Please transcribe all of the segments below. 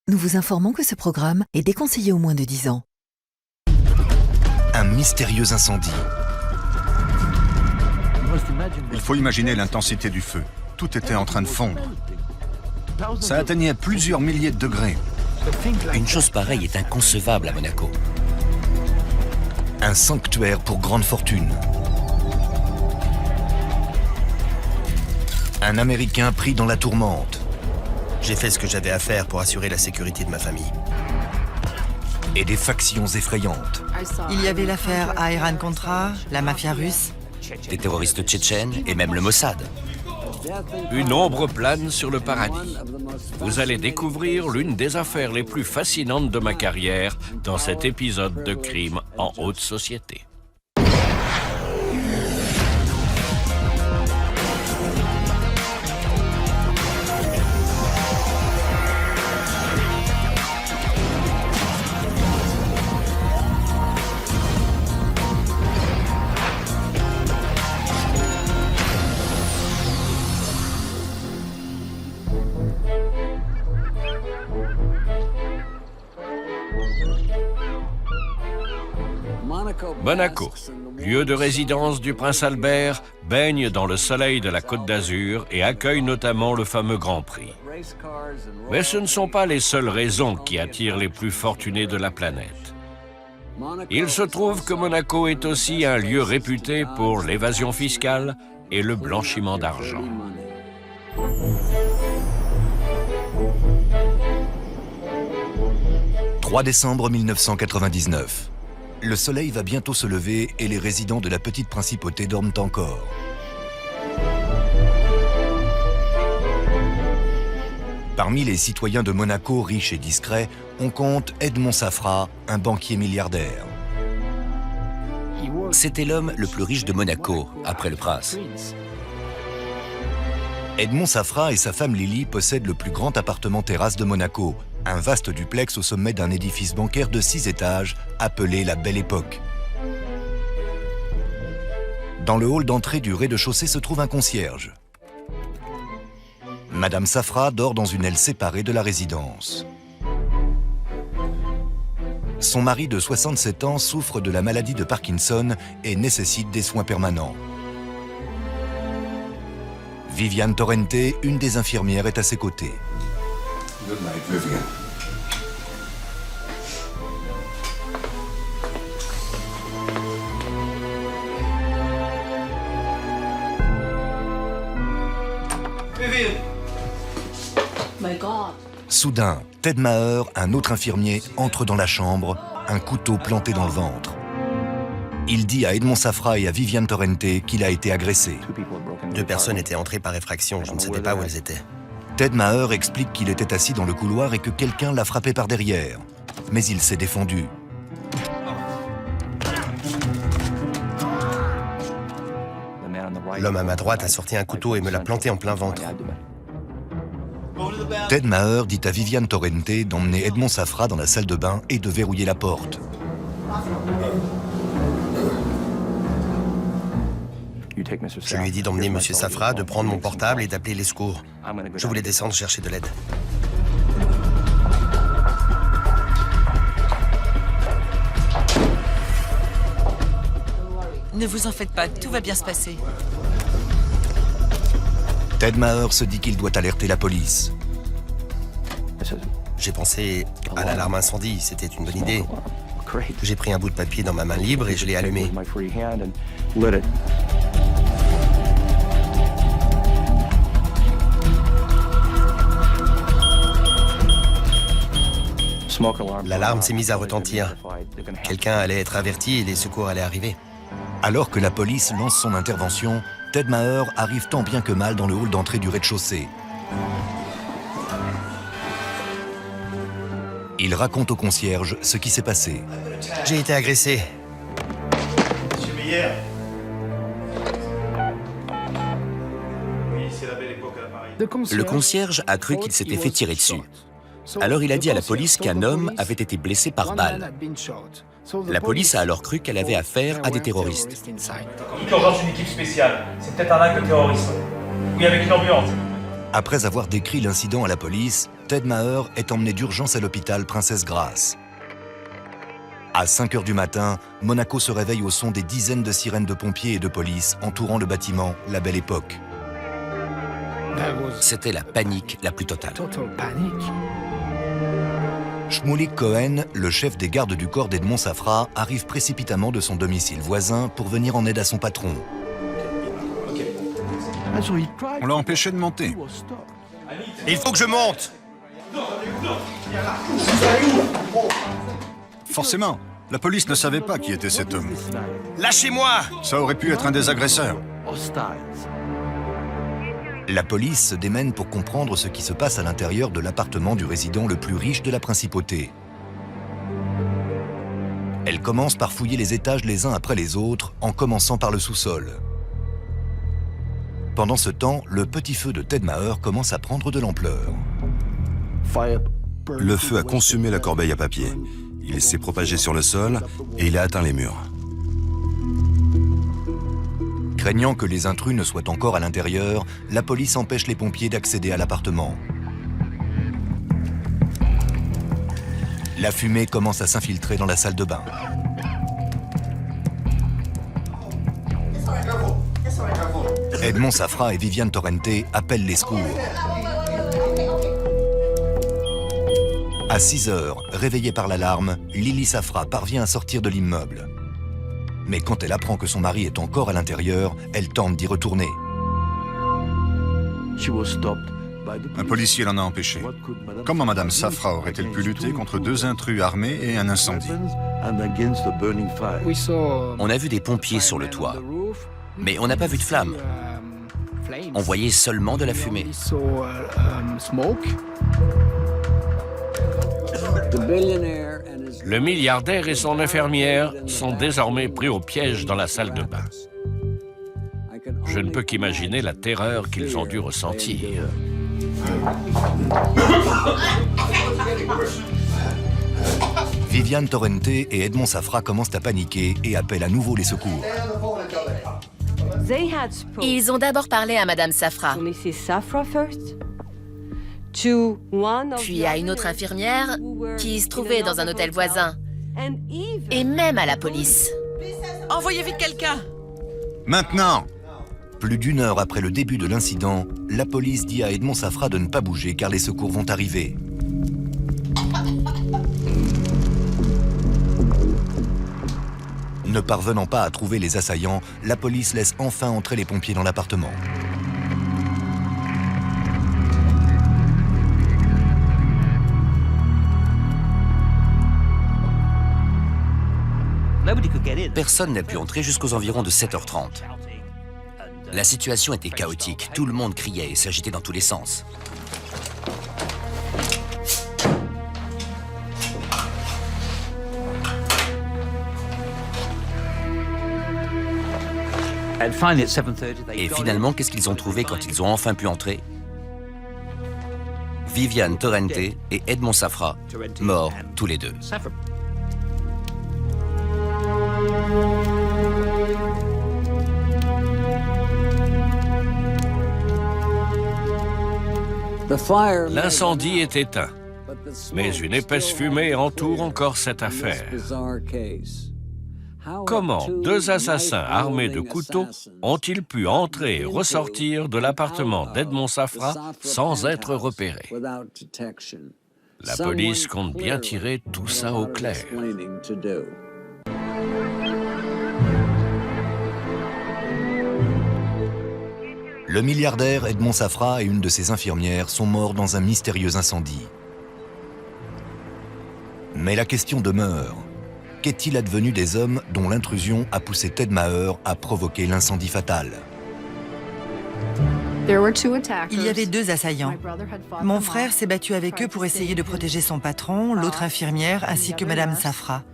Nous vous informons que ce programme est déconseillé aux moins de 10 ans. Un mystérieux incendie. Il faut imaginer l'intensité du feu. Tout était en train de fondre. Ça atteignait plusieurs milliers de degrés. Une chose pareille est inconcevable à Monaco. Un sanctuaire pour grande fortune. Un Américain pris dans la tourmente. J'ai fait ce que j'avais à faire pour assurer la sécurité de ma famille. Et des factions effrayantes. Il y avait l'affaire Iran-Contra, la mafia russe. Des terroristes tchétchènes et même le Mossad. Une ombre plane sur le paradis. Vous allez découvrir l'une des affaires les plus fascinantes de ma carrière dans cet épisode de crime en haute société. Monaco, lieu de résidence du prince Albert, baigne dans le soleil de la Côte d'Azur et accueille notamment le fameux Grand Prix. Mais ce ne sont pas les seules raisons qui attirent les plus fortunés de la planète. Il se trouve que Monaco est aussi un lieu réputé pour l'évasion fiscale et le blanchiment d'argent. « 3 décembre 1999. Le soleil va bientôt se lever et les résidents de la petite principauté dorment encore. Parmi les citoyens de Monaco riches et discrets, on compte Edmond Safra, un banquier milliardaire. C'était l'homme le plus riche de Monaco, après le prince. Edmond Safra et sa femme Lily possèdent le plus grand appartement terrasse de Monaco, un vaste duplex au sommet d'un édifice bancaire de 6 étages, appelé la Belle Époque. Dans le hall d'entrée du rez-de-chaussée se trouve un concierge. Madame Safra dort dans une aile séparée de la résidence. Son mari de 67 ans souffre de la maladie de Parkinson et nécessite des soins permanents. Viviane Torrente, une des infirmières, est à ses côtés. Good night, Vivian. Soudain, Ted Maher, un autre infirmier, entre dans la chambre, un couteau planté dans le ventre. Il dit à Edmond Safra et à Viviane Torrente qu'il a été agressé. 2 personnes étaient entrées par effraction, je ne savais pas où elles étaient. Ted Maher explique qu'il était assis dans le couloir et que quelqu'un l'a frappé par derrière. Mais il s'est défendu. L'homme à ma droite a sorti un couteau et me l'a planté en plein ventre. Ted Maher dit à Viviane Torrente d'emmener Edmond Safra dans la salle de bain et de verrouiller la porte. Je lui ai dit d'emmener M. Safra, de prendre mon portable et d'appeler les secours. Je voulais descendre chercher de l'aide. Ne vous en faites pas, tout va bien se passer. Ted Maher se dit qu'il doit alerter la police. J'ai pensé à l'alarme incendie, c'était une bonne idée. J'ai pris un bout de papier dans ma main libre et je l'ai allumé. L'alarme s'est mise à retentir. Quelqu'un allait être averti et les secours allaient arriver. Alors que la police lance son intervention, Ted Maher arrive tant bien que mal dans le hall d'entrée du rez-de-chaussée. Il raconte au concierge ce qui s'est passé. J'ai été agressé. Monsieur Meyer. Oui, c'est la Belle Époque à l'appareil. Le concierge a cru qu'il s'était fait tirer dessus. Alors il a dit à la police qu'un homme avait été blessé par balle. La police a alors cru qu'elle avait affaire à des terroristes. Toute l'urgence d'une équipe spéciale. C'est peut-être un acte de terrorisme. Oui, avec une ambulance. Après avoir décrit l'incident à la police, Ted Maher est emmené d'urgence à l'hôpital Princesse Grace. À 5 heures du matin, Monaco se réveille au son des dizaines de sirènes de pompiers et de police entourant le bâtiment La Belle Époque. C'était la panique la plus totale. Shmulik Cohen, le chef des gardes du corps d'Edmond Safra, arrive précipitamment de son domicile voisin pour venir en aide à son patron. On l'a empêché de monter. Il faut que je monte. Forcément, la police ne savait pas qui était cet homme. Lâchez-moi. Ça aurait pu être un des agresseurs. La police se démène pour comprendre ce qui se passe à l'intérieur de l'appartement du résident le plus riche de la principauté. Elle commence par fouiller les étages les uns après les autres, en commençant par le sous-sol. Pendant ce temps, le petit feu de Ted Maher commence à prendre de l'ampleur. Le feu a consumé la corbeille à papier. Il s'est propagé sur le sol et il a atteint les murs. Craignant que les intrus ne soient encore à l'intérieur, la police empêche les pompiers d'accéder à l'appartement. La fumée commence à s'infiltrer dans la salle de bain. Edmond Safra et Viviane Torrente appellent les secours. À 6 heures, réveillée par l'alarme, Lily Safra parvient à sortir de l'immeuble. Mais quand elle apprend que son mari est encore à l'intérieur, elle tente d'y retourner. Un policier l'en a empêché. Comment Madame Safra aurait-elle pu lutter contre 2 intrus armés et un incendie? On a vu des pompiers sur le toit, mais on n'a pas vu de flammes. On voyait seulement de la fumée. Le milliardaire et son infirmière sont désormais pris au piège dans la salle de bain. Je ne peux qu'imaginer la terreur qu'ils ont dû ressentir. Viviane Torrente et Edmond Safra commencent à paniquer et appellent à nouveau les secours. Ils ont d'abord parlé à Madame Safra, puis à une autre infirmière qui se trouvait dans un hôtel voisin, et même à la police. Envoyez vite quelqu'un. Maintenant! Plus d'1 heure après le début de l'incident, la police dit à Edmond Safra de ne pas bouger car les secours vont arriver. Ne parvenant pas à trouver les assaillants, la police laisse enfin entrer les pompiers dans l'appartement. Personne n'a pu entrer jusqu'aux environs de 7h30. La situation était chaotique. Tout le monde criait et s'agitait dans tous les sens. Et finalement, qu'est-ce qu'ils ont trouvé quand ils ont enfin pu entrer? Viviane Torrente et Edmond Safra, morts tous les deux. L'incendie est éteint, mais une épaisse fumée entoure encore cette affaire. Comment 2 assassins armés de couteaux ont-ils pu entrer et ressortir de l'appartement d'Edmond Safra sans être repérés? La police compte bien tirer tout ça au clair. Le milliardaire Edmond Safra et une de ses infirmières sont morts dans un mystérieux incendie. Mais la question demeure. Qu'est-il advenu des hommes dont l'intrusion a poussé Ted Maher à provoquer l'incendie fatal? Il y avait 2 assaillants. Mon frère s'est battu avec eux pour essayer de protéger son patron, l'autre infirmière, ainsi que Madame Safra.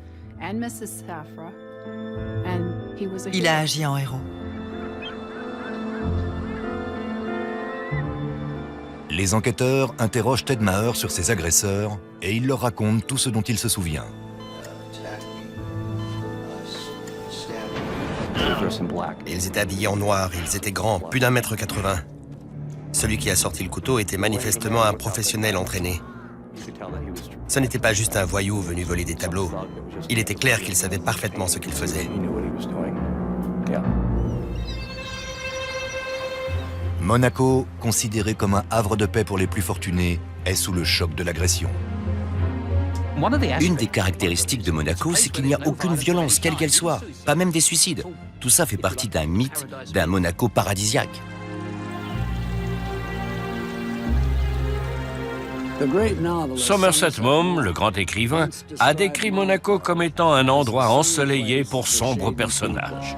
Il a agi en héros. Les enquêteurs interrogent Ted Maher sur ses agresseurs et il leur raconte tout ce dont il se souvient. Ils étaient habillés en noir, ils étaient grands, plus d'1,80 m. Celui qui a sorti le couteau était manifestement un professionnel entraîné. Ce n'était pas juste un voyou venu voler des tableaux. Il était clair qu'il savait parfaitement ce qu'il faisait. Monaco, considéré comme un havre de paix pour les plus fortunés, est sous le choc de l'agression. Une des caractéristiques de Monaco, c'est qu'il n'y a aucune violence, quelle qu'elle soit, pas même des suicides. Tout ça fait partie d'un mythe, d'un Monaco paradisiaque. Somerset Maugham, le grand écrivain, a décrit Monaco comme étant un endroit ensoleillé pour sombres personnages.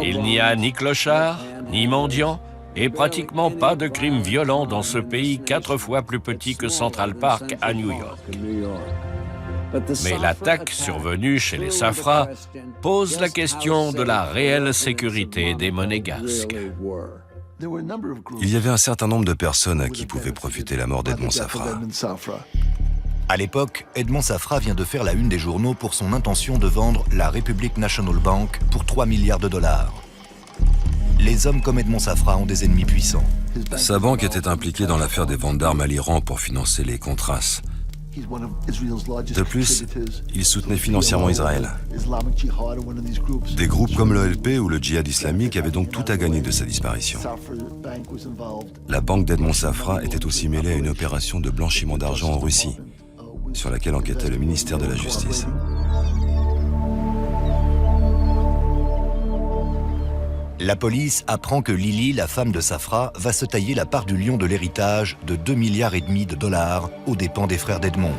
Il n'y a ni clochard, ni mendiant, et pratiquement pas de crimes violents dans ce pays 4 fois plus petit que Central Park à New York. Mais l'attaque survenue chez les Safra pose la question de la réelle sécurité des Monégasques. Il y avait un certain nombre de personnes qui pouvaient profiter de la mort d'Edmond Safra. À l'époque, Edmond Safra vient de faire la une des journaux pour son intention de vendre la Republic National Bank pour 3 milliards de dollars. Les hommes comme Edmond Safra ont des ennemis puissants. Sa banque était impliquée dans l'affaire des ventes d'armes à l'Iran pour financer les Contras. De plus, il soutenait financièrement Israël. Des groupes comme l'OLP ou le djihad islamique avaient donc tout à gagner de sa disparition. La banque d'Edmond Safra était aussi mêlée à une opération de blanchiment d'argent en Russie, sur laquelle enquêtait le ministère de la Justice. La police apprend que Lily, la femme de Safra, va se tailler la part du lion de l'héritage de 2,5 milliards de dollars aux dépens des frères d'Edmond.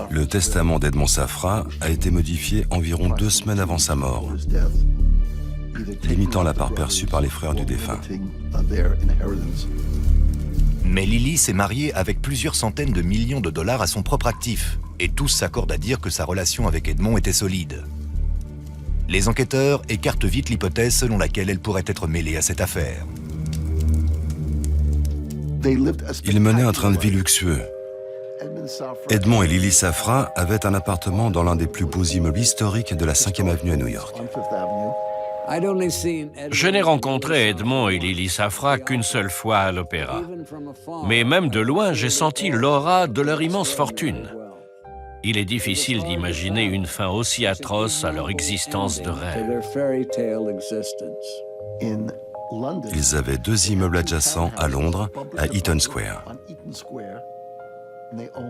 Le testament d'Edmond Safra a été modifié environ 2 semaines avant sa mort, limitant la part perçue par les frères du défunt. Mais Lily s'est mariée avec plusieurs centaines de millions de dollars à son propre actif, et tous s'accordent à dire que sa relation avec Edmond était solide. Les enquêteurs écartent vite l'hypothèse selon laquelle elle pourrait être mêlée à cette affaire. Ils menaient un train de vie luxueux. Edmond et Lily Safra avaient un appartement dans l'un des plus beaux immeubles historiques de la 5e avenue à New York. Je n'ai rencontré Edmond et Lily Safra qu'une seule fois à l'opéra. Mais même de loin, j'ai senti l'aura de leur immense fortune. Il est difficile d'imaginer une fin aussi atroce à leur existence de rêve. Ils avaient 2 immeubles adjacents à Londres, à Eaton Square.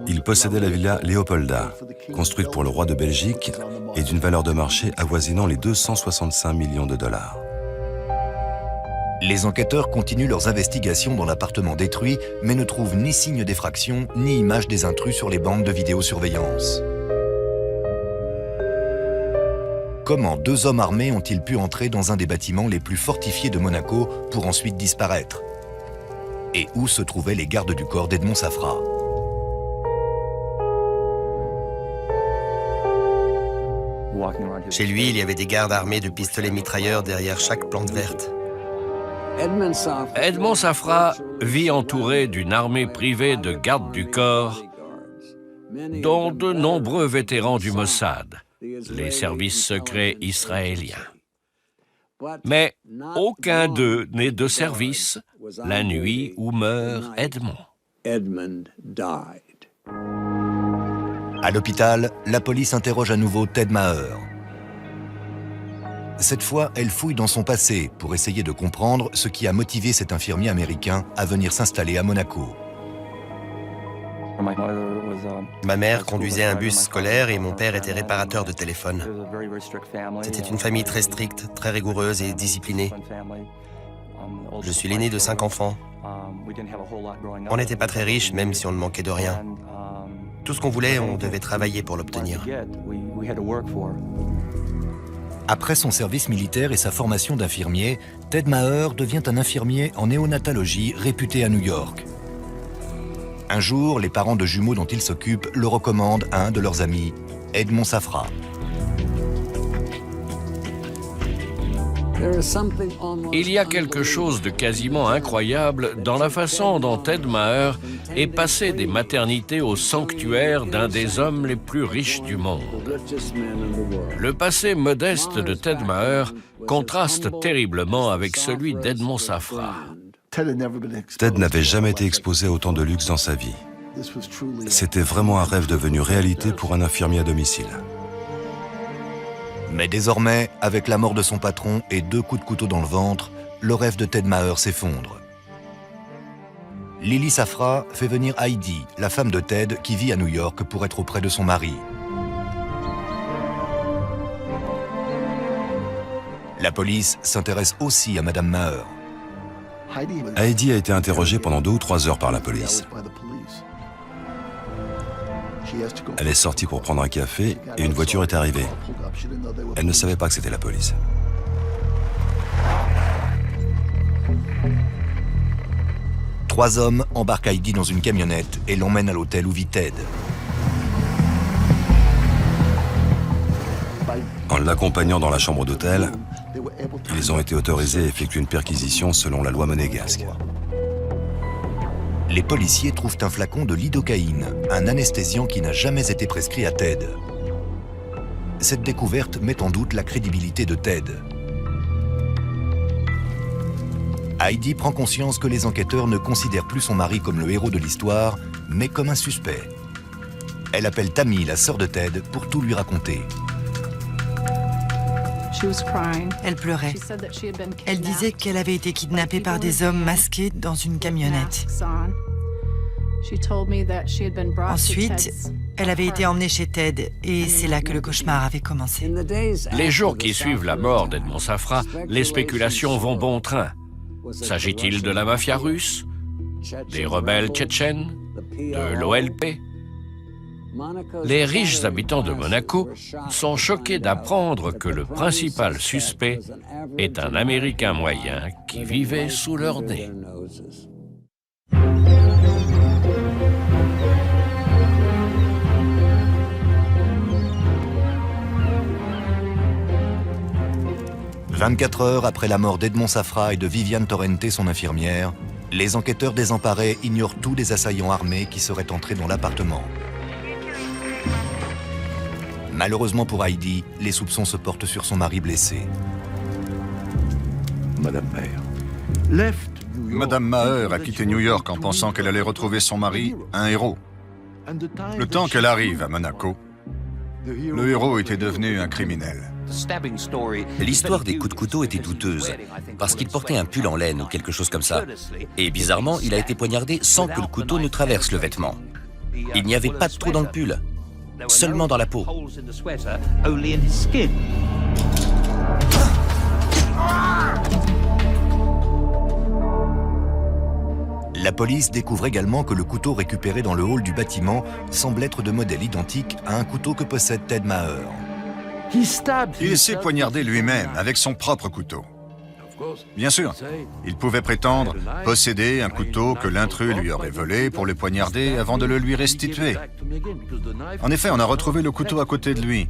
Ils possédaient la villa Leopolda, construite pour le roi de Belgique et d'une valeur de marché avoisinant les 265 millions de dollars. Les enquêteurs continuent leurs investigations dans l'appartement détruit, mais ne trouvent ni signe d'effraction, ni image des intrus sur les bandes de vidéosurveillance. Comment 2 hommes armés ont-ils pu entrer dans un des bâtiments les plus fortifiés de Monaco pour ensuite disparaître? Et où se trouvaient les gardes du corps d'Edmond Safra? Chez lui, il y avait des gardes armés de pistolets mitrailleurs derrière chaque plante verte. Edmond Safra vit entouré d'une armée privée de gardes du corps, dont de nombreux vétérans du Mossad, les services secrets israéliens. Mais aucun d'eux n'est de service la nuit où meurt Edmond. À l'hôpital, la police interroge à nouveau Ted Maher. Cette fois, elle fouille dans son passé pour essayer de comprendre ce qui a motivé cet infirmier américain à venir s'installer à Monaco. Ma mère conduisait un bus scolaire et mon père était réparateur de téléphone. C'était une famille très stricte, très rigoureuse et disciplinée. Je suis l'aîné de 5 enfants. On n'était pas très riches, même si on ne manquait de rien. Tout ce qu'on voulait, on devait travailler pour l'obtenir. Après son service militaire et sa formation d'infirmier, Ted Maher devient un infirmier en néonatologie réputé à New York. Un jour, les parents de jumeaux dont il s'occupe le recommandent à un de leurs amis, Edmond Safra. Il y a quelque chose de quasiment incroyable dans la façon dont Ted Maher est passé des maternités au sanctuaire d'un des hommes les plus riches du monde. Le passé modeste de Ted Maher contraste terriblement avec celui d'Edmond Safra. Ted n'avait jamais été exposé à autant de luxe dans sa vie. C'était vraiment un rêve devenu réalité pour un infirmier à domicile. Mais désormais, avec la mort de son patron et 2 coups de couteau dans le ventre, le rêve de Ted Maher s'effondre. Lily Safra fait venir Heidi, la femme de Ted, qui vit à New York pour être auprès de son mari. La police s'intéresse aussi à Madame Maher. Heidi a été interrogée pendant 2 ou 3 heures par la police. Elle est sortie pour prendre un café et une voiture est arrivée. Elle ne savait pas que c'était la police. Trois hommes embarquent Heidi dans une camionnette et l'emmènent à l'hôtel où vit Ted. En l'accompagnant dans la chambre d'hôtel, ils ont été autorisés à effectuer une perquisition selon la loi monégasque. Les policiers trouvent un flacon de lidocaïne, un anesthésiant qui n'a jamais été prescrit à Ted. Cette découverte met en doute la crédibilité de Ted. Heidi prend conscience que les enquêteurs ne considèrent plus son mari comme le héros de l'histoire, mais comme un suspect. Elle appelle Tammy, la sœur de Ted, pour tout lui raconter. Elle pleurait. Elle disait qu'elle avait été kidnappée par des hommes masqués dans une camionnette. Ensuite, elle avait été emmenée chez Ted et c'est là que le cauchemar avait commencé. Les jours qui suivent la mort d'Edmond Safra, les spéculations vont bon train. S'agit-il de la mafia russe, des rebelles tchétchènes, de l'OLP? Les riches habitants de Monaco sont choqués d'apprendre que le principal suspect est un Américain moyen qui vivait sous leur nez. « 24 heures après la mort d'Edmond Safra et de Viviane Torrente, son infirmière, les enquêteurs désemparés ignorent tous les assaillants armés qui seraient entrés dans l'appartement. Malheureusement pour Heidi, les soupçons se portent sur son mari blessé. Madame Maher a quitté New York en pensant qu'elle allait retrouver son mari, un héros. Le temps qu'elle arrive à Monaco, le héros était devenu un criminel. L'histoire des coups de couteau était douteuse, parce qu'il portait un pull en laine ou quelque chose comme ça. Et bizarrement, il a été poignardé sans que le couteau ne traverse le vêtement. Il n'y avait pas de trou dans le pull, seulement dans la peau. La police découvre également que le couteau récupéré dans le hall du bâtiment semble être de modèle identique à un couteau que possède Ted Maher. Il s'est poignardé lui-même avec son propre couteau. Bien sûr, il pouvait prétendre posséder un couteau que l'intrus lui aurait volé pour le poignarder avant de le lui restituer. En effet, on a retrouvé le couteau à côté de lui,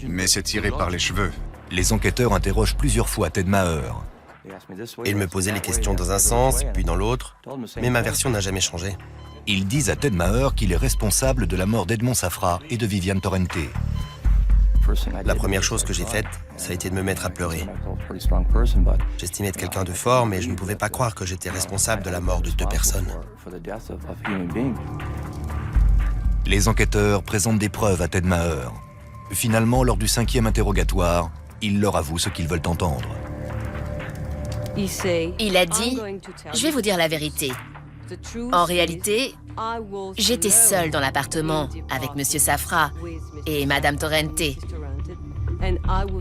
mais c'est tiré par les cheveux. Les enquêteurs interrogent plusieurs fois Ted Maher. Il me posait les questions dans un sens, puis dans l'autre, mais ma version n'a jamais changé. Ils disent à Ted Maher qu'il est responsable de la mort d'Edmond Safra et de Viviane Torrente. La première chose que j'ai faite, ça a été de me mettre à pleurer. J'estimais être quelqu'un de fort, mais je ne pouvais pas croire que j'étais responsable de la mort de 2 personnes. Les enquêteurs présentent des preuves à Ted Maher. Finalement, lors du 5e interrogatoire, il leur avoue ce qu'ils veulent entendre. Il a dit « Je vais vous dire la vérité. En réalité, j'étais seule dans l'appartement avec Monsieur Safra et Madame Torrente.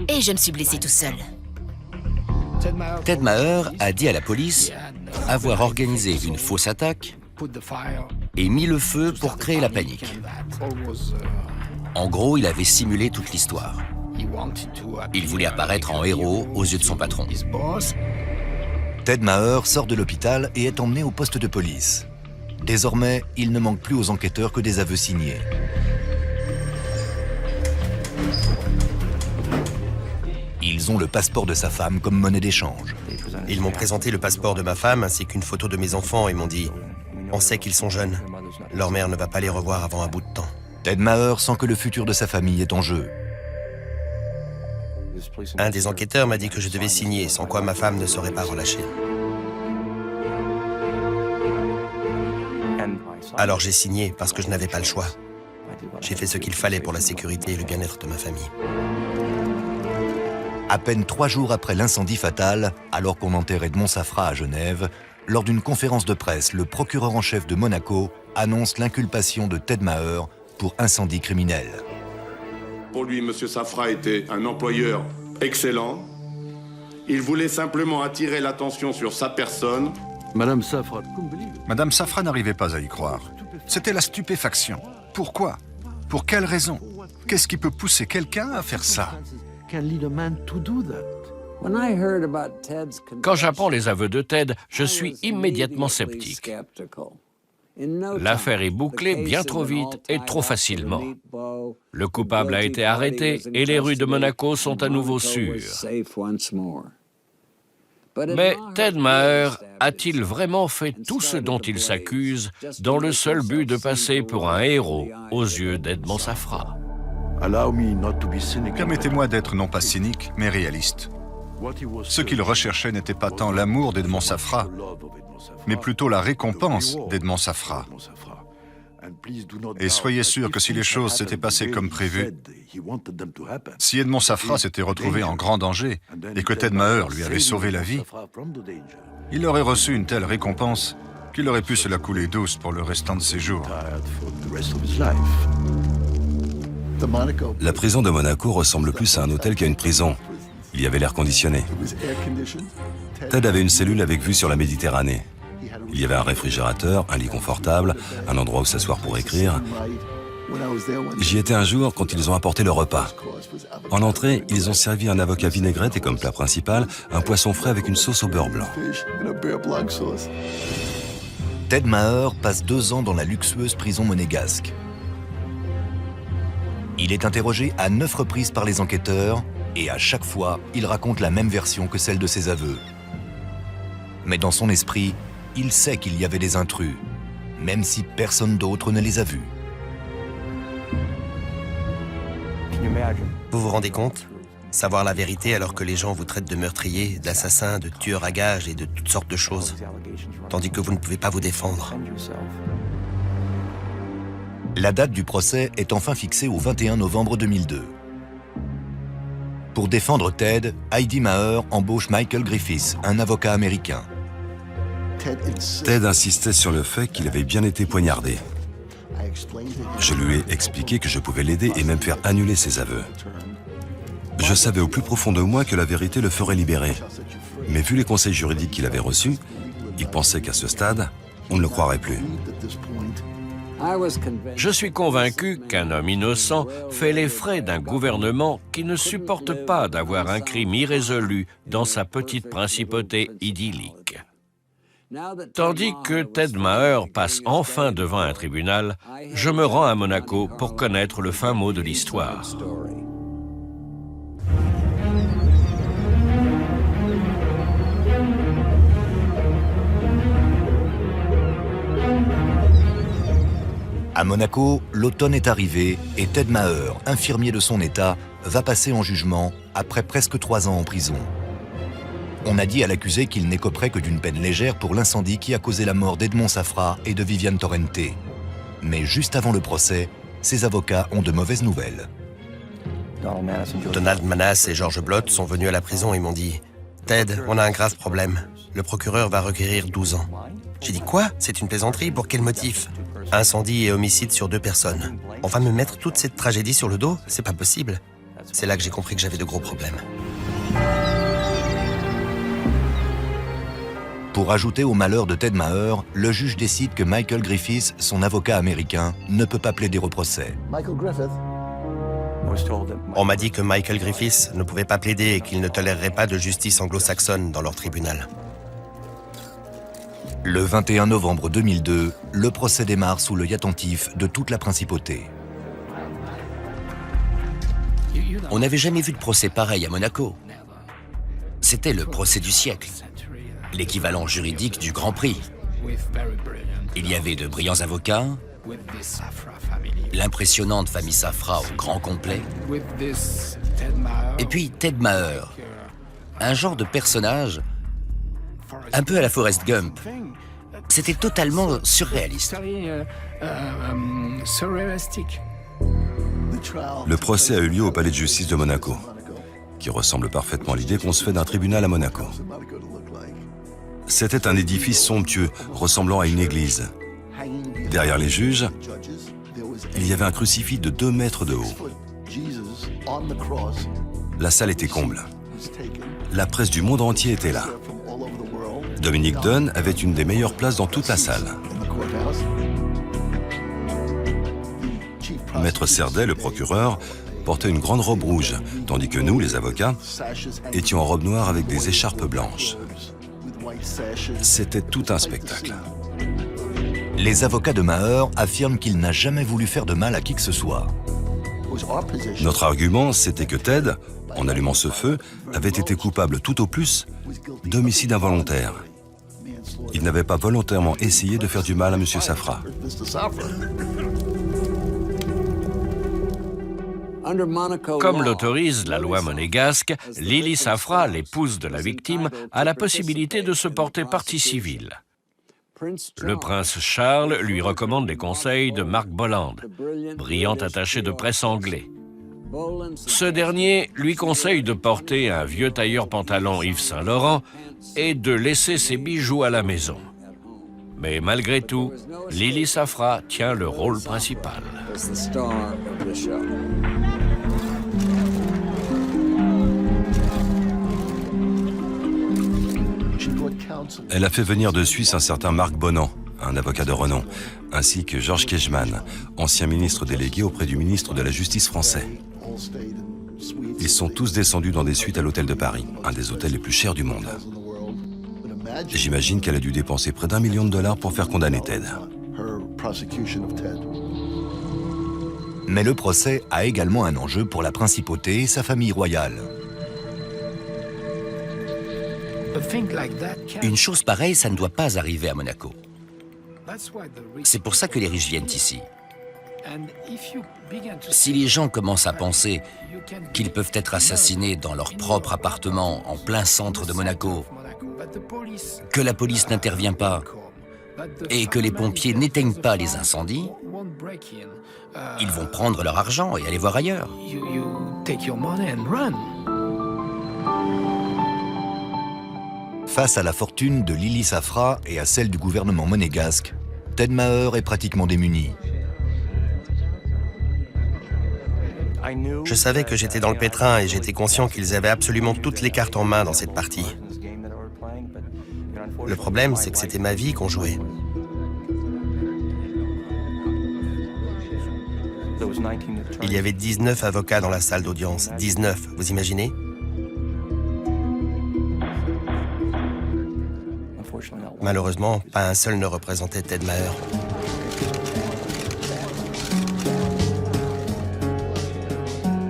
Et je me suis blessée tout seul. » Ted Maher a dit à la police avoir organisé une fausse attaque et mis le feu pour créer la panique. En gros, il avait simulé toute l'histoire. Il voulait apparaître en héros aux yeux de son patron. Ted Maher sort de l'hôpital et est emmené au poste de police. Désormais, il ne manque plus aux enquêteurs que des aveux signés. Il Ils ont le passeport de sa femme comme monnaie d'échange. Ils m'ont présenté le passeport de ma femme ainsi qu'une photo de mes enfants et m'ont dit « On sait qu'ils sont jeunes. Leur mère ne va pas les revoir avant un bout de temps. » Ted Maher sent que le futur de sa famille est en jeu. Un des enquêteurs m'a dit que je devais signer, sans quoi ma femme ne serait pas relâchée. Alors j'ai signé parce que je n'avais pas le choix. J'ai fait ce qu'il fallait pour la sécurité et le bien-être de ma famille. À peine 3 jours après l'incendie fatal, alors qu'on enterre Edmond Safra à Genève, lors d'une conférence de presse, le procureur en chef de Monaco annonce l'inculpation de Ted Maher pour incendie criminel. Pour lui, M. Safra était un employeur excellent. Il voulait simplement attirer l'attention sur sa personne. Madame Safra n'arrivait pas à y croire. C'était la stupéfaction. Pourquoi? Pour quelle raison? Qu'est-ce qui peut pousser quelqu'un à faire ça? Quand j'apprends les aveux de Ted, je suis immédiatement sceptique. L'affaire est bouclée bien trop vite et trop facilement. Le coupable a été arrêté et les rues de Monaco sont à nouveau sûres. Mais Ted Maher a-t-il vraiment fait tout ce dont il s'accuse dans le seul but de passer pour un héros aux yeux d'Edmond Safra? Permettez-moi d'être non pas cynique, mais réaliste. Ce qu'il recherchait n'était pas tant l'amour d'Edmond Safra, mais plutôt la récompense d'Edmond Safra. Et soyez sûr que si les choses s'étaient passées comme prévu, si Edmond Safra s'était retrouvé en grand danger et que Ted Maher lui avait sauvé la vie, il aurait reçu une telle récompense qu'il aurait pu se la couler douce pour le restant de ses jours. La prison de Monaco ressemble plus à un hôtel qu'à une prison. Il y avait l'air conditionné. Ted avait une cellule avec vue sur la Méditerranée. Il y avait un réfrigérateur, un lit confortable, un endroit où s'asseoir pour écrire. J'y étais un jour quand ils ont apporté le repas. En entrée, ils ont servi un avocat vinaigrette et comme plat principal, un poisson frais avec une sauce au beurre blanc. Ted Maher passe 2 ans dans la luxueuse prison monégasque. Il est interrogé à 9 reprises par les enquêteurs et à chaque fois, il raconte la même version que celle de ses aveux. Mais dans son esprit, il sait qu'il y avait des intrus, même si personne d'autre ne les a vus. Vous vous rendez compte? Savoir la vérité alors que les gens vous traitent de meurtrier, d'assassin, de tueur à gages et de toutes sortes de choses, tandis que vous ne pouvez pas vous défendre. La date du procès est enfin fixée au 21 novembre 2002. Pour défendre Ted, Heidi Maher embauche Michael Griffiths, un avocat américain. Ted insistait sur le fait qu'il avait bien été poignardé. Je lui ai expliqué que je pouvais l'aider et même faire annuler ses aveux. Je savais au plus profond de moi que la vérité le ferait libérer. Mais vu les conseils juridiques qu'il avait reçus, il pensait qu'à ce stade, on ne le croirait plus. Je suis convaincu qu'un homme innocent fait les frais d'un gouvernement qui ne supporte pas d'avoir un crime irrésolu dans sa petite principauté idyllique. Tandis que Ted Maher passe enfin devant un tribunal, je me rends à Monaco pour connaître le fin mot de l'histoire. À Monaco, l'automne est arrivé et Ted Maher, infirmier de son état, va passer en jugement après presque 3 ans en prison. On a dit à l'accusé qu'il n'écoperait que d'une peine légère pour l'incendie qui a causé la mort d'Edmond Safra et de Viviane Torrente. Mais juste avant le procès, ses avocats ont de mauvaises nouvelles. Donald Manas et George Blott sont venus à la prison et m'ont dit « Ted, on a un grave problème. Le procureur va requérir 12 ans. » J'ai dit « Quoi? C'est une plaisanterie? Pour quel motif? Incendie et homicide sur 2 personnes. On va me mettre toute cette tragédie sur le dos? C'est pas possible. » C'est là que j'ai compris que j'avais de gros problèmes. Pour ajouter au malheur de Ted Maher, le juge décide que Michael Griffiths, son avocat américain, ne peut pas plaider au procès. On m'a dit que Michael Griffiths ne pouvait pas plaider et qu'il ne tolérerait pas de justice anglo-saxonne dans leur tribunal. Le 21 novembre 2002, le procès démarre sous l'œil attentif de toute la principauté. On n'avait jamais vu de procès pareil à Monaco. C'était le procès du siècle, l'équivalent juridique du Grand Prix. Il y avait de brillants avocats, l'impressionnante famille Safra au grand complet, et puis Ted Maher, un genre de personnage un peu à la Forrest Gump. C'était totalement surréaliste. Le procès a eu lieu au palais de justice de Monaco, qui ressemble parfaitement à l'idée qu'on se fait d'un tribunal à Monaco. C'était un édifice somptueux, ressemblant à une église. Derrière les juges, il y avait un crucifix de 2 mètres de haut. La salle était comble. La presse du monde entier était là. Dominique Dunn avait une des meilleures places dans toute la salle. Maître Cerdet, le procureur, portait une grande robe rouge, tandis que nous, les avocats, étions en robe noire avec des écharpes blanches. C'était tout un spectacle. Les avocats de Maher affirment qu'il n'a jamais voulu faire de mal à qui que ce soit. Notre argument, c'était que Ted, en allumant ce feu, avait été coupable tout au plus d'homicide involontaire. Il n'avait pas volontairement essayé de faire du mal à M. Safra. Comme l'autorise la loi monégasque, Lily Safra, l'épouse de la victime, a la possibilité de se porter partie civile. Le prince Charles lui recommande les conseils de Mark Boland, brillant attaché de presse anglais. Ce dernier lui conseille de porter un vieux tailleur pantalon Yves Saint Laurent et de laisser ses bijoux à la maison. Mais malgré tout, Lily Safra tient le rôle principal. Elle a fait venir de Suisse un certain Marc Bonan, un avocat de renom, ainsi que Georges Kejman, ancien ministre délégué auprès du ministre de la Justice français. Ils sont tous descendus dans des suites à l'hôtel de Paris, un des hôtels les plus chers du monde. J'imagine qu'elle a dû dépenser près d'1 million de dollars pour faire condamner Ted. Mais le procès a également un enjeu pour la principauté et sa famille royale. Une chose pareille, ça ne doit pas arriver à Monaco. C'est pour ça que les riches viennent ici. Si les gens commencent à penser qu'ils peuvent être assassinés dans leur propre appartement en plein centre de Monaco, que la police n'intervient pas et que les pompiers n'éteignent pas les incendies, ils vont prendre leur argent et aller voir ailleurs. Face à la fortune de Lily Safra et à celle du gouvernement monégasque, Ted Maher est pratiquement démuni. Je savais que j'étais dans le pétrin et j'étais conscient qu'ils avaient absolument toutes les cartes en main dans cette partie. Le problème, c'est que c'était ma vie qu'on jouait. Il y avait 19 avocats dans la salle d'audience. 19, vous imaginez? Malheureusement, pas un seul ne représentait Ted Maher.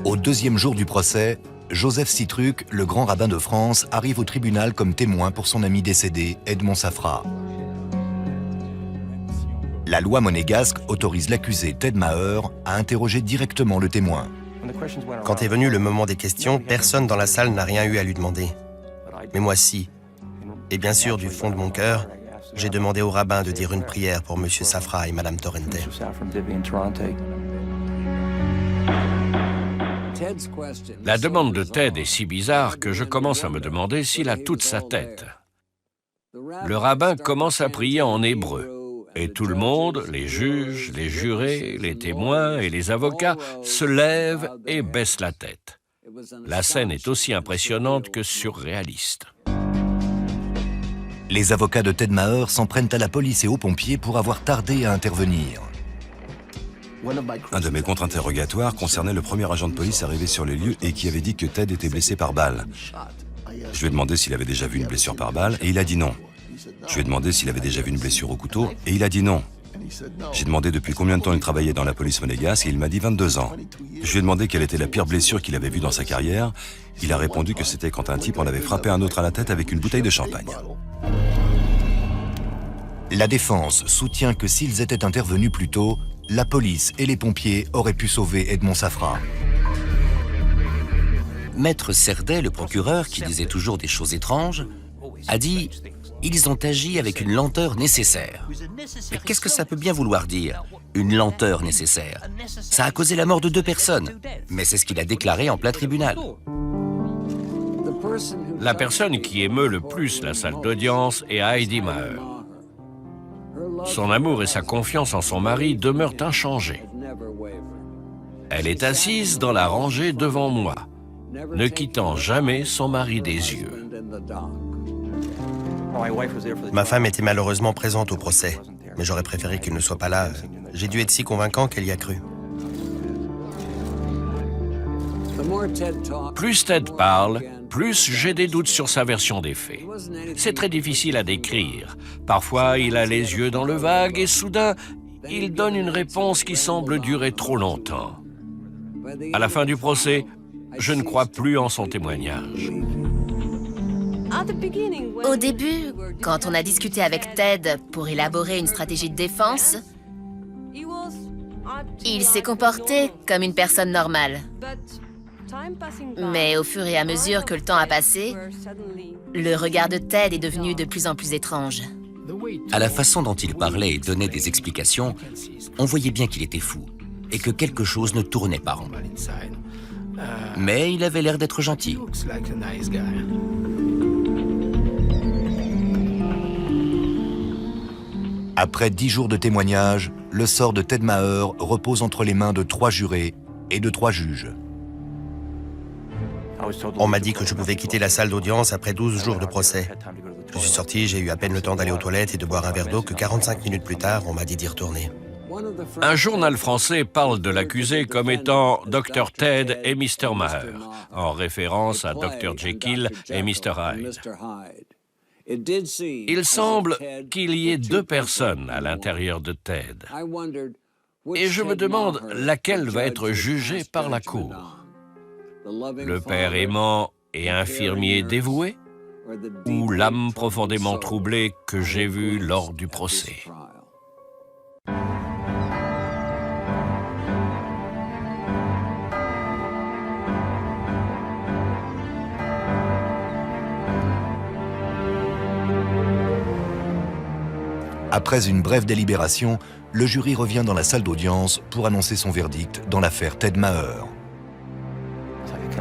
Au deuxième jour du procès, Joseph Citruc, le grand rabbin de France, arrive au tribunal comme témoin pour son ami décédé, Edmond Safra. La loi monégasque autorise l'accusé Ted Maher à interroger directement le témoin. Quand est venu le moment des questions, personne dans la salle n'a rien eu à lui demander. Mais moi, si. Et bien sûr, du fond de mon cœur, j'ai demandé au rabbin de dire une prière pour M. Safra et Mme Torrente. La demande de Ted est si bizarre que je commence à me demander s'il a toute sa tête. Le rabbin commence à prier en hébreu. Et tout le monde, les juges, les jurés, les témoins et les avocats, se lèvent et baissent la tête. La scène est aussi impressionnante que surréaliste. Les avocats de Ted Maher s'en prennent à la police et aux pompiers pour avoir tardé à intervenir. Un de mes contre-interrogatoires concernait le premier agent de police arrivé sur les lieux et qui avait dit que Ted était blessé par balle. Je lui ai demandé s'il avait déjà vu une blessure par balle et il a dit non. Je lui ai demandé s'il avait déjà vu une blessure au couteau et il a dit non. J'ai demandé depuis combien de temps il travaillait dans la police monégasque et il m'a dit 22 ans. Je lui ai demandé quelle était la pire blessure qu'il avait vue dans sa carrière. Il a répondu que c'était quand un type en avait frappé un autre à la tête avec une bouteille de champagne. La défense soutient que s'ils étaient intervenus plus tôt, la police et les pompiers auraient pu sauver Edmond Safra. Maître Cerdet, le procureur, qui disait toujours des choses étranges, a dit « Ils ont agi avec une lenteur nécessaire ». Mais qu'est-ce que ça peut bien vouloir dire, une lenteur nécessaire? Ça a causé la mort de 2 personnes, mais c'est ce qu'il a déclaré en plein tribunal. La personne qui émeut le plus la salle d'audience est Heidi Maher. Son amour et sa confiance en son mari demeurent inchangés. Elle est assise dans la rangée devant moi, ne quittant jamais son mari des yeux. Ma femme était malheureusement présente au procès, mais j'aurais préféré qu'elle ne soit pas là. J'ai dû être si convaincant qu'elle y a cru. Plus Ted parle, plus j'ai des doutes sur sa version des faits. C'est très difficile à décrire. Parfois, il a les yeux dans le vague et soudain, il donne une réponse qui semble durer trop longtemps. À la fin du procès, je ne crois plus en son témoignage. Au début, quand on a discuté avec Ted pour élaborer une stratégie de défense, il s'est comporté comme une personne normale. Mais au fur et à mesure que le temps a passé, le regard de Ted est devenu de plus en plus étrange. À la façon dont il parlait et donnait des explications, on voyait bien qu'il était fou et que quelque chose ne tournait pas rond. Mais il avait l'air d'être gentil. Après 10 jours de témoignage, le sort de Ted Maher repose entre les mains de 3 jurés et de 3 juges. On m'a dit que je pouvais quitter la salle d'audience après 12 jours de procès. Je suis sorti, j'ai eu à peine le temps d'aller aux toilettes et de boire un verre d'eau que 45 minutes plus tard, on m'a dit d'y retourner. Un journal français parle de l'accusé comme étant Dr Ted et Mr Maher, en référence à Dr Jekyll et Mr Hyde. Il semble qu'il y ait 2 personnes à l'intérieur de Ted. Et je me demande laquelle va être jugée par la cour. Le père aimant et infirmier dévoué, ou l'âme profondément troublée que j'ai vue lors du procès. Après une brève délibération, le jury revient dans la salle d'audience pour annoncer son verdict dans l'affaire Ted Maher.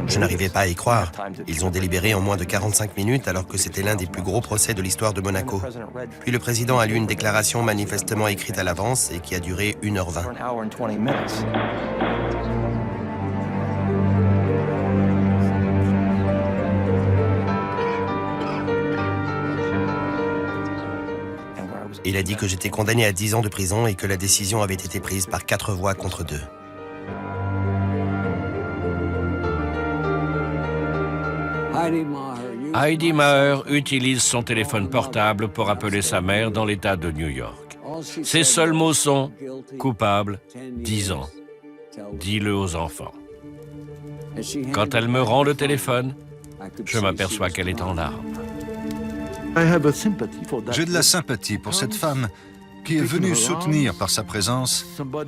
Je n'arrivais pas à y croire. Ils ont délibéré en moins de 45 minutes alors que c'était l'un des plus gros procès de l'histoire de Monaco. Puis le président a lu une déclaration manifestement écrite à l'avance et qui a duré 1h20. Il a dit que j'étais condamné à 10 ans de prison et que la décision avait été prise par 4 voix contre 2. Heidi Maher utilise son téléphone portable pour appeler sa mère dans l'État de New York. Ses seuls mots sont « coupable, 10 ans, dis-le aux enfants ». Quand elle me rend le téléphone, je m'aperçois qu'elle est en larmes. J'ai de la sympathie pour cette femme qui est venue soutenir par sa présence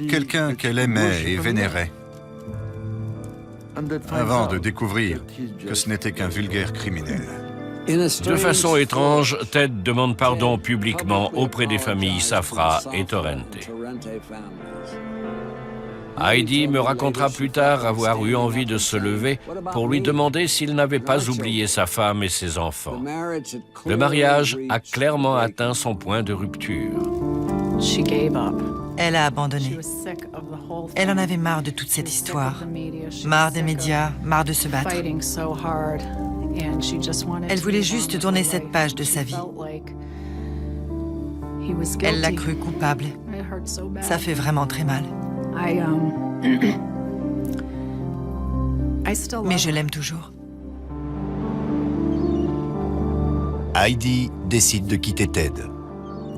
quelqu'un qu'elle aimait et vénérait, avant de découvrir que ce n'était qu'un vulgaire criminel. De façon étrange, Ted demande pardon publiquement auprès des familles Safra et Torrente. Heidi me racontera plus tard avoir eu envie de se lever pour lui demander s'il n'avait pas oublié sa femme et ses enfants. Le mariage a clairement atteint son point de rupture. Elle a abandonné. Elle en avait marre de toute cette histoire. Marre des médias, marre de se battre. Elle voulait juste tourner cette page de sa vie. Elle l'a cru coupable. Ça fait vraiment très mal. Mais je l'aime toujours. Heidi décide de quitter Ted.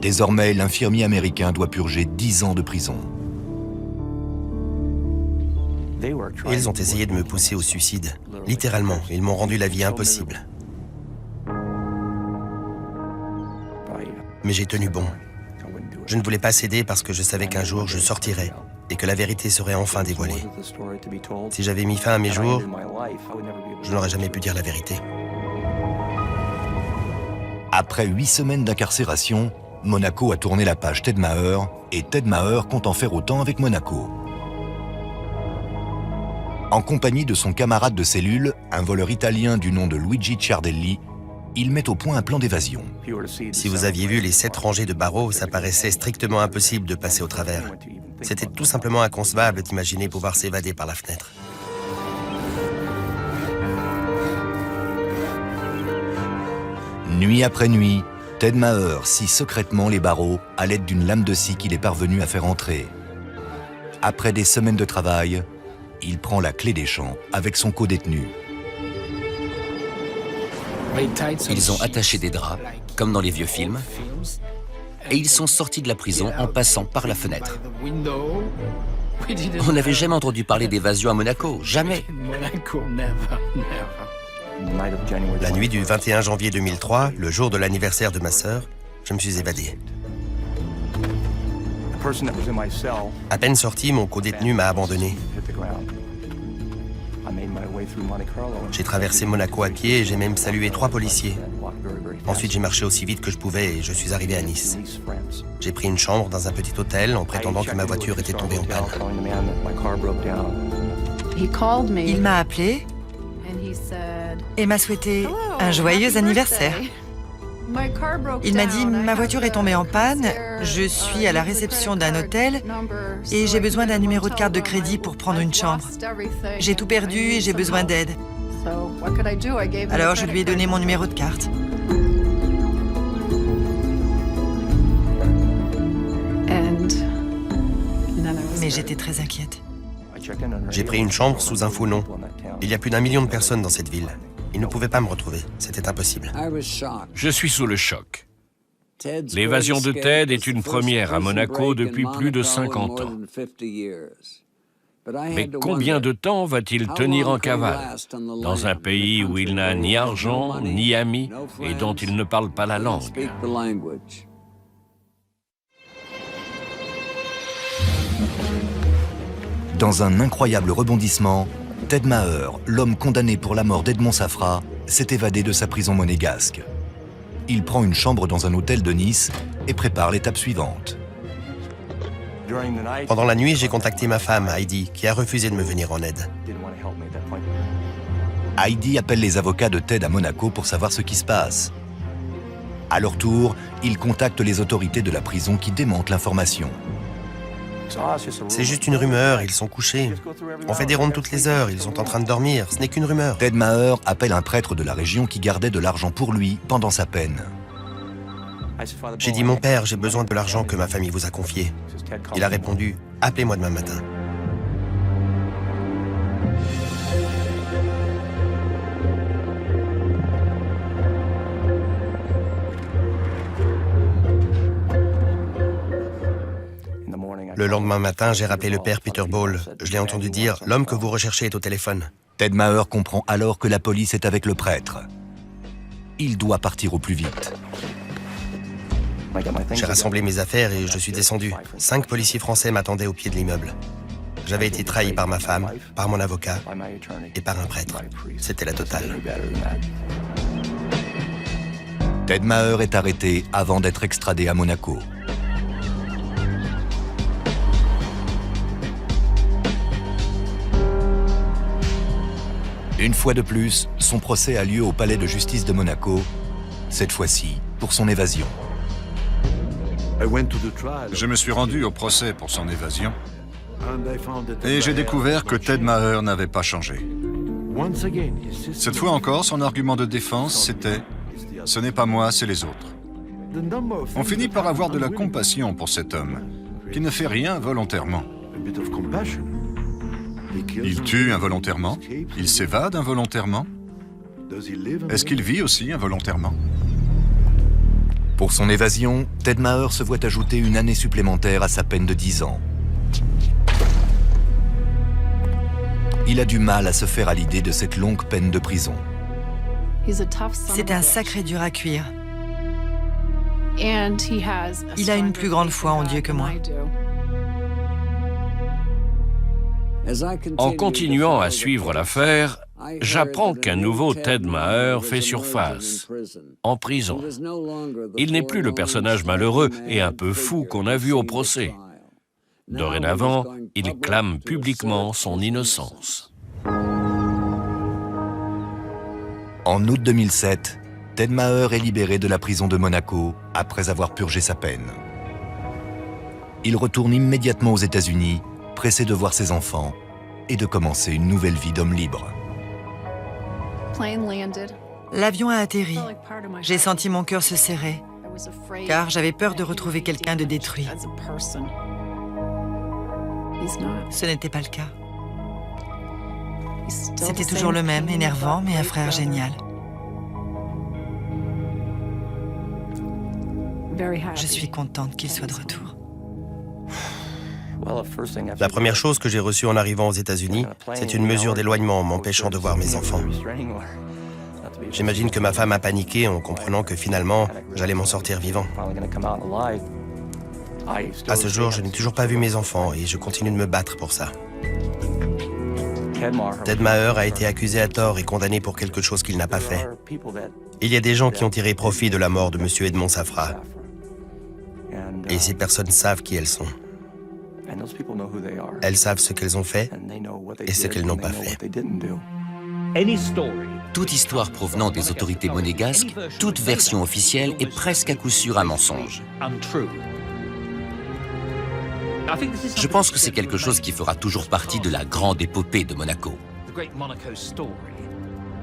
Désormais, l'infirmier américain doit purger 10 ans de prison. Ils ont essayé de me pousser au suicide. Littéralement, ils m'ont rendu la vie impossible. Mais j'ai tenu bon. Je ne voulais pas céder parce que je savais qu'un jour je sortirais et que la vérité serait enfin dévoilée. Si j'avais mis fin à mes jours, je n'aurais jamais pu dire la vérité. Après 8 semaines d'incarcération, Monaco a tourné la page Ted Maher et Ted Maher compte en faire autant avec Monaco. En compagnie de son camarade de cellule, un voleur italien du nom de Luigi Ciardelli, il met au point un plan d'évasion. Si vous aviez vu les 7 rangées de barreaux, ça paraissait strictement impossible de passer au travers. C'était tout simplement inconcevable d'imaginer pouvoir s'évader par la fenêtre. Nuit après nuit, Ted Maher scie secrètement les barreaux à l'aide d'une lame de scie qu'il est parvenu à faire entrer. Après des semaines de travail, il prend la clé des champs avec son co-détenu. Ils ont attaché des draps, comme dans les vieux films, et ils sont sortis de la prison en passant par la fenêtre. On n'avait jamais entendu parler d'évasion à Monaco, jamais. La nuit du 21 janvier 2003, le jour de l'anniversaire de ma sœur, je me suis évadé. À peine sorti, mon co-détenu m'a abandonné. J'ai traversé Monaco à pied et j'ai même salué 3 policiers. Ensuite, j'ai marché aussi vite que je pouvais et je suis arrivé à Nice. J'ai pris une chambre dans un petit hôtel en prétendant que ma voiture était tombée en panne. Il m'a appelé et m'a souhaité un joyeux anniversaire. Il m'a dit « Ma voiture est tombée en panne, je suis à la réception d'un hôtel et j'ai besoin d'un numéro de carte de crédit pour prendre une chambre. J'ai tout perdu et j'ai besoin d'aide. » Alors je lui ai donné mon numéro de carte. Mais j'étais très inquiète. J'ai pris une chambre sous un faux nom. Il y a plus d'1 million de personnes dans cette ville. Ils ne pouvaient pas me retrouver. C'était impossible. Je suis sous le choc. L'évasion de Ted est une première à Monaco depuis plus de 50 ans. Mais combien de temps va-t-il tenir en cavale, dans un pays où il n'a ni argent, ni amis, et dont il ne parle pas la langue? Dans un incroyable rebondissement, Ted Maher, l'homme condamné pour la mort d'Edmond Safra, s'est évadé de sa prison monégasque. Il prend une chambre dans un hôtel de Nice et prépare l'étape suivante. Pendant la nuit, j'ai contacté ma femme, Heidi, qui a refusé de me venir en aide. Heidi appelle les avocats de Ted à Monaco pour savoir ce qui se passe. À leur tour, ils contactent les autorités de la prison qui démentent l'information. C'est juste une rumeur, ils sont couchés. On fait des rondes toutes les heures, ils sont en train de dormir, ce n'est qu'une rumeur. Ted Maher appelle un prêtre de la région qui gardait de l'argent pour lui pendant sa peine. J'ai dit, mon père, j'ai besoin de l'argent que ma famille vous a confié. Il a répondu, appelez-moi demain matin. Le lendemain matin, j'ai rappelé le père Peter Ball. Je l'ai entendu dire, l'homme que vous recherchez est au téléphone. Ted Maher comprend alors que la police est avec le prêtre. Il doit partir au plus vite. J'ai rassemblé mes affaires et je suis descendu. 5 policiers français m'attendaient au pied de l'immeuble. J'avais été trahi par ma femme, par mon avocat et par un prêtre. C'était la totale. Ted Maher est arrêté avant d'être extradé à Monaco. Une fois de plus, son procès a lieu au palais de justice de Monaco, cette fois-ci pour son évasion. Je me suis rendu au procès pour son évasion et j'ai découvert que Ted Maher n'avait pas changé. Cette fois encore, son argument de défense, c'était « ce n'est pas moi, c'est les autres ». On finit par avoir de la compassion pour cet homme qui ne fait rien volontairement. Il tue involontairement? Il s'évade involontairement? Est-ce qu'il vit aussi involontairement? Pour son évasion, Ted Maher se voit ajouter une année supplémentaire à sa peine de 10 ans. Il a du mal à se faire à l'idée de cette longue peine de prison. C'est un sacré dur à cuire. Il a une plus grande foi en Dieu que moi. En continuant à suivre l'affaire, j'apprends qu'un nouveau Ted Maher fait surface, en prison. Il n'est plus le personnage malheureux et un peu fou qu'on a vu au procès. Dorénavant, il clame publiquement son innocence. En août 2007, Ted Maher est libéré de la prison de Monaco après avoir purgé sa peine. Il retourne immédiatement aux États-Unis, pressé de voir ses enfants et de commencer une nouvelle vie d'homme libre. L'avion a atterri. J'ai senti mon cœur se serrer, car j'avais peur de retrouver quelqu'un de détruit. Ce n'était pas le cas. C'était toujours le même, énervant, mais un frère génial. Je suis contente qu'il soit de retour. La première chose que j'ai reçue en arrivant aux États-Unis, c'est une mesure d'éloignement m'empêchant de voir mes enfants. J'imagine que ma femme a paniqué en comprenant que finalement, j'allais m'en sortir vivant. À ce jour, je n'ai toujours pas vu mes enfants et je continue de me battre pour ça. Ted Maher a été accusé à tort et condamné pour quelque chose qu'il n'a pas fait. Il y a des gens qui ont tiré profit de la mort de M. Edmond Safra. Et ces personnes savent qui elles sont. Elles savent ce qu'elles ont fait et ce qu'elles n'ont pas fait. Toute histoire provenant des autorités monégasques, toute version officielle est presque à coup sûr un mensonge. Je pense que c'est quelque chose qui fera toujours partie de la grande épopée de Monaco.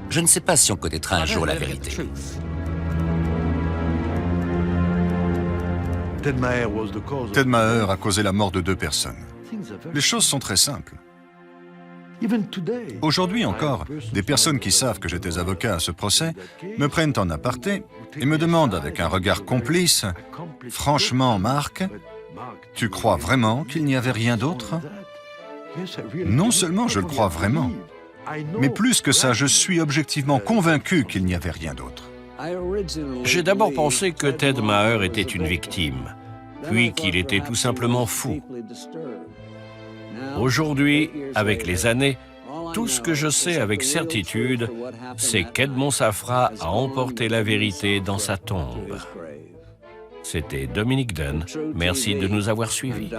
Je ne sais pas si on connaîtra un jour la vérité. Ted Maher a causé la mort de 2 personnes. Les choses sont très simples. Aujourd'hui encore, des personnes qui savent que j'étais avocat à ce procès me prennent en aparté et me demandent avec un regard complice « Franchement, Marc, tu crois vraiment qu'il n'y avait rien d'autre ?» Non seulement je le crois vraiment, mais plus que ça, je suis objectivement convaincu qu'il n'y avait rien d'autre. J'ai d'abord pensé que Ted Maher était une victime, puis qu'il était tout simplement fou. Aujourd'hui, avec les années, tout ce que je sais avec certitude, c'est qu'Edmond Safra a emporté la vérité dans sa tombe. C'était Dominique Dunne. Merci de nous avoir suivis.